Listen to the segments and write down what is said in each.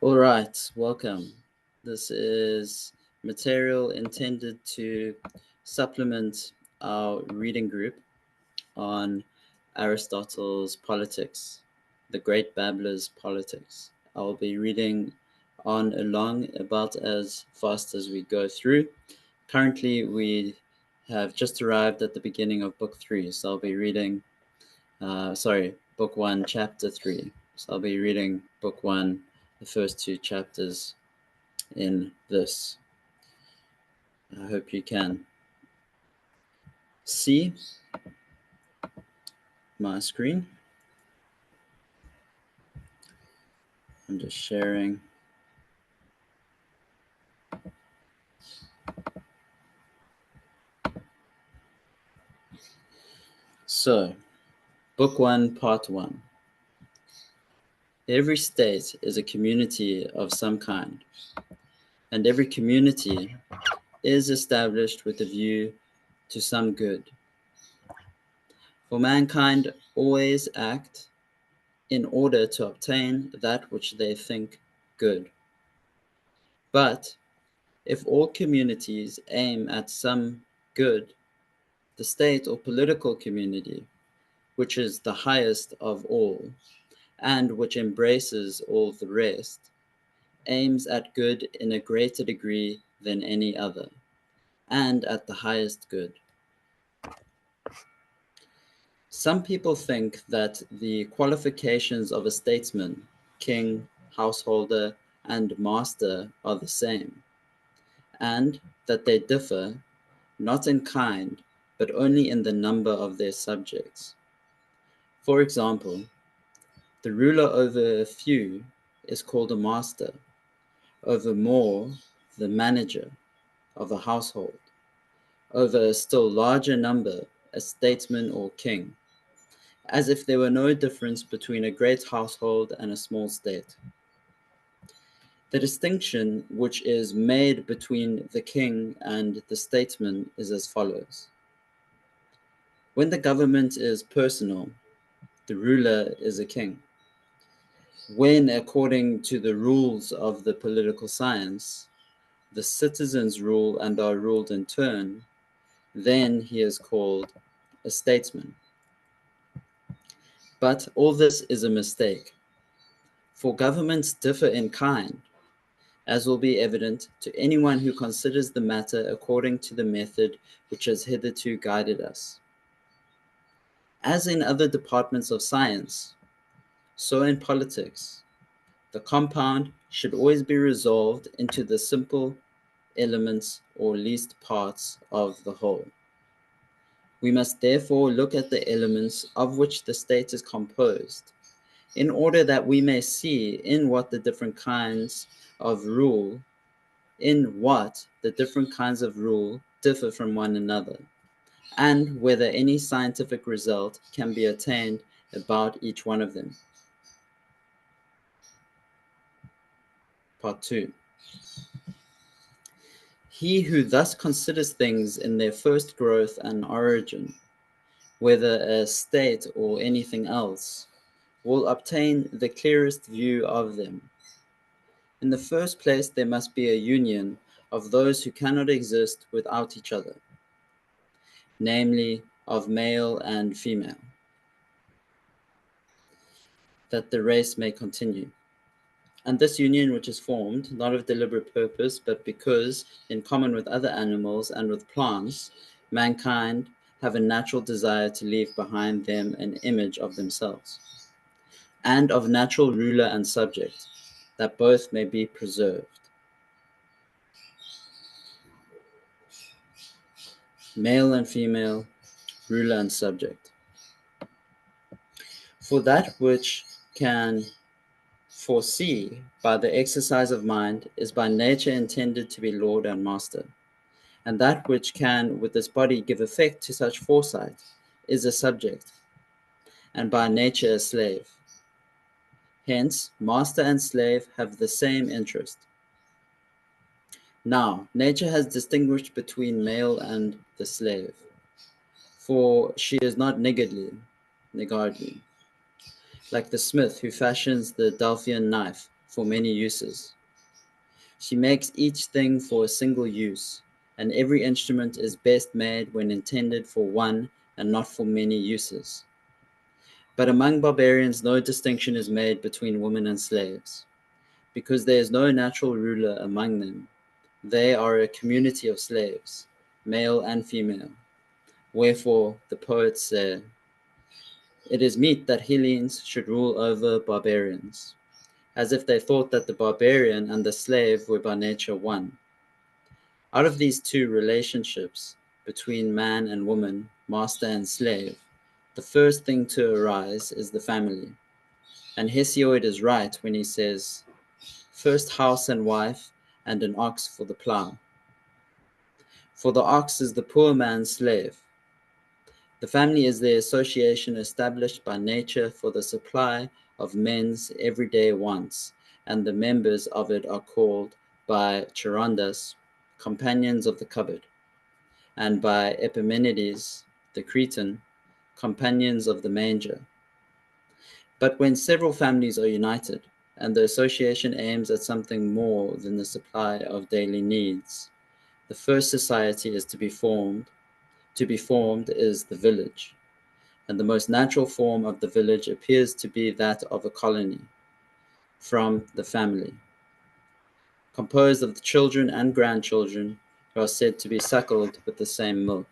All right, welcome. This is material intended to supplement our reading group on Aristotle's Politics, the Great Babbler's Politics. I'll be reading on along about as fast as we go through. Currently, we have just arrived at the beginning of Book 3, so I'll be reading, Book 1, Chapter 3. So I'll be reading Book 1, the first two chapters in this. I hope you can see my screen. I'm just sharing. So, Book 1, Part 1. Every state is a community of some kind, and every community is established with a view to some good. For mankind always act in order to obtain that which they think good. But if all communities aim at some good, the state or political community, which is the highest of all, and which embraces all the rest, aims at good in a greater degree than any other, and at the highest good. Some people think that the qualifications of a statesman, king, householder, and master are the same, and that they differ not in kind, but only in the number of their subjects. For example, the ruler over a few is called a master, over more, the manager of a household, over a still larger number, a statesman or king, as if there were no difference between a great household and a small state. The distinction which is made between the king and the statesman is as follows. When the government is personal, the ruler is a king. When, according to the rules of the political science, the citizens rule and are ruled in turn, then he is called a statesman. But all this is a mistake, for governments differ in kind, as will be evident to anyone who considers the matter according to the method which has hitherto guided us. As in other departments of science, so in politics, the compound should always be resolved into the simple elements or least parts of the whole. We must therefore look at the elements of which the state is composed, in order that we may see in what the different kinds of rule differ from one another, and whether any scientific result can be attained about each one of them. Part 2. He who thus considers things in their first growth and origin, whether a state or anything else, will obtain the clearest view of them. In the first place, there must be a union of those who cannot exist without each other, namely of male and female, that the race may continue. And this union, which is formed not of deliberate purpose, but because, in common with other animals and with plants, mankind have a natural desire to leave behind them an image of themselves, and of natural ruler and subject, that both may be preserved. Male and female, ruler and subject. For that which can foresee by the exercise of mind is by nature intended to be lord and master, and that which can with this body give effect to such foresight is a subject, and by nature a slave. Hence, master and slave have the same interest. Now, nature has distinguished between male and the slave, for she is not niggardly, like the smith who fashions the Delphian knife for many uses. She makes each thing for a single use, and every instrument is best made when intended for one and not for many uses. But among barbarians, no distinction is made between women and slaves, because there is no natural ruler among them. They are a community of slaves, male and female. Wherefore the poets say, it is meet that Hellenes should rule over barbarians, as if they thought that the barbarian and the slave were by nature one. Out of these two relationships, between man and woman, master and slave, the first thing to arise is the family. And Hesiod is right when he says, first house and wife, and an ox for the plough. For the ox is the poor man's slave. The family is the association established by nature for the supply of men's everyday wants, and the members of it are called by Charondas companions of the cupboard, and by Epimenides the Cretan companions of the manger. But when several families are united, and the association aims at something more than the supply of daily needs, the first society is to be formed. To be formed is the village, and the most natural form of the village appears to be that of a colony, from the family, composed of the children and grandchildren who are said to be suckled with the same milk.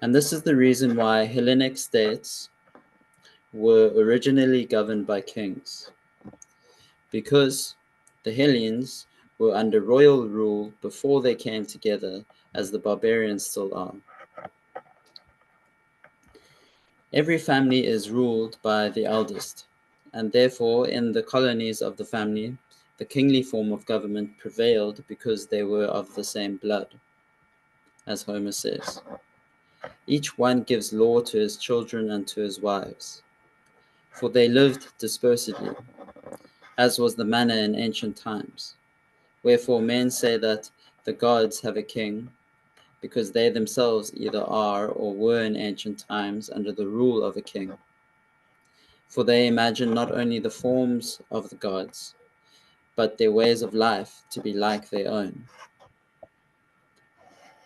And this is the reason why Hellenic states were originally governed by kings, because the Hellenes were under royal rule before they came together, as the barbarians still are. Every family is ruled by the eldest, and therefore in the colonies of the family, the kingly form of government prevailed because they were of the same blood, as Homer says. Each one gives law to his children and to his wives, for they lived dispersedly, as was the manner in ancient times. Wherefore men say that the gods have a king, because they themselves either are or were in ancient times under the rule of a king. For they imagine not only the forms of the gods, but their ways of life to be like their own.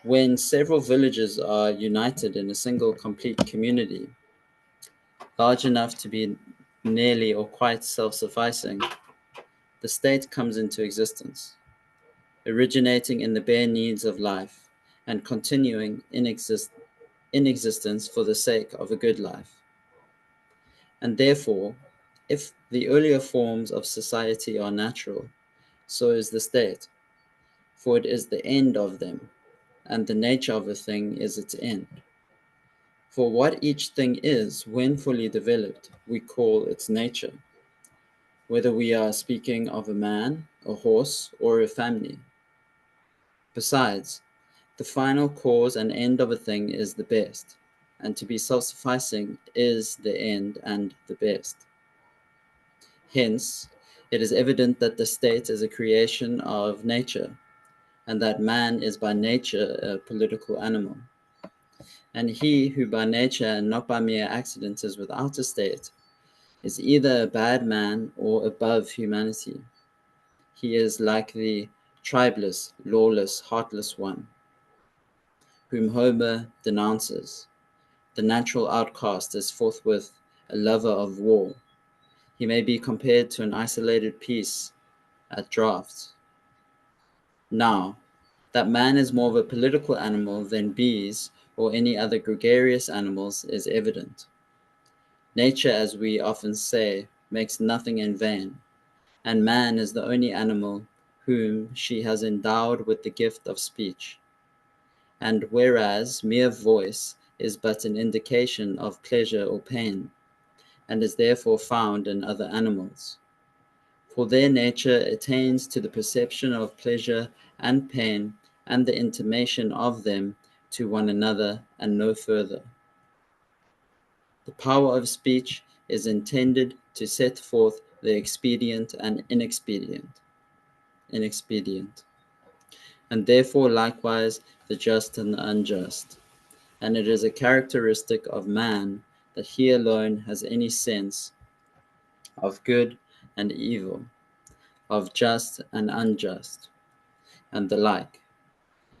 When several villages are united in a single complete community, large enough to be nearly or quite self-sufficing, the state comes into existence, originating in the bare needs of life and continuing in existence for the sake of a good life. And therefore, if the earlier forms of society are natural, so is the state, for it is the end of them, and the nature of a thing is its end. For what each thing is, when fully developed, we call its nature, whether we are speaking of a man, a horse, or a family. Besides, the final cause and end of a thing is the best, and to be self-sufficing is the end and the best. Hence, it is evident that the state is a creation of nature, and that man is by nature a political animal. And he who by nature and not by mere accident is without a state is either a bad man or above humanity. He is like the tribeless, lawless, heartless one, whom Homer denounces. The natural outcast is forthwith a lover of war. He may be compared to an isolated piece at draughts. Now, that man is more of a political animal than bees or any other gregarious animals is evident. Nature, as we often say, makes nothing in vain, and man is the only animal whom she has endowed with the gift of speech. And whereas mere voice is but an indication of pleasure or pain, and is therefore found in other animals, for their nature attains to the perception of pleasure and pain and the intimation of them to one another and no further. The power of speech is intended to set forth the expedient and inexpedient, and therefore likewise the just and the unjust. And it is a characteristic of man that he alone has any sense of good and evil, of just and unjust, and the like,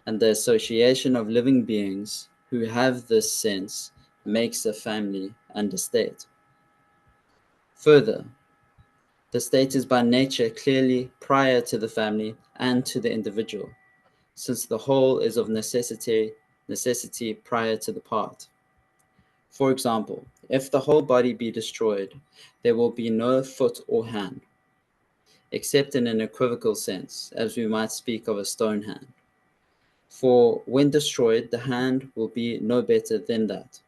and the association of living beings who have this sense makes a family and a state. Further, the state is by nature clearly prior to the family and to the individual, since the whole is of necessity prior to the part. For example, if the whole body be destroyed, there will be no foot or hand, except in an equivocal sense, as we might speak of a stone hand. For when destroyed, the hand will be no better than that.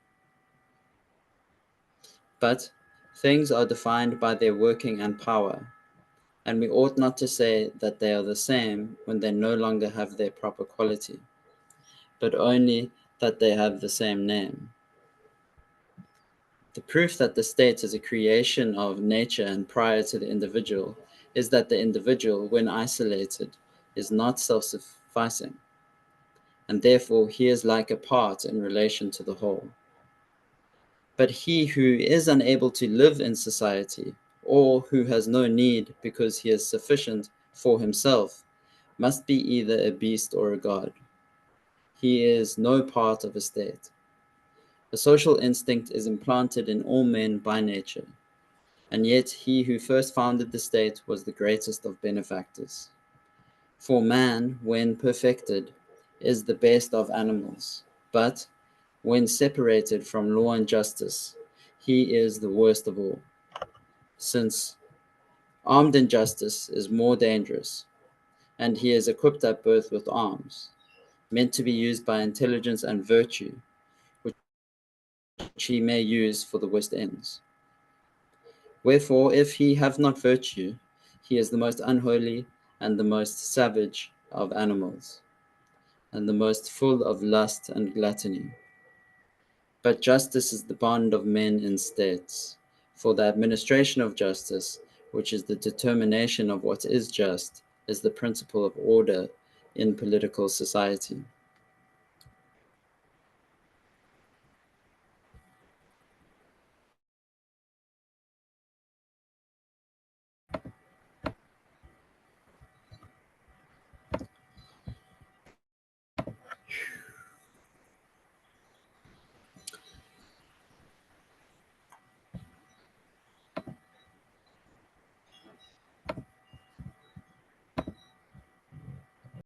But things are defined by their working and power, and we ought not to say that they are the same when they no longer have their proper quality, but only that they have the same name. The proof that the state is a creation of nature and prior to the individual is that the individual, when isolated, is not self-sufficing, and therefore he is like a part in relation to the whole. But he who is unable to live in society, or who has no need because he is sufficient for himself, must be either a beast or a god. He is no part of a state. A social instinct is implanted in all men by nature, and yet he who first founded the state was the greatest of benefactors. For man, when perfected, is the best of animals, but when separated from law and justice, he is the worst of all, since armed injustice is more dangerous, and he is equipped at birth with arms, meant to be used by intelligence and virtue, which he may use for the worst ends. Wherefore, if he have not virtue, he is the most unholy and the most savage of animals, and the most full of lust and gluttony. But justice is the bond of men in states, for the administration of justice, which is the determination of what is just, is the principle of order in political society.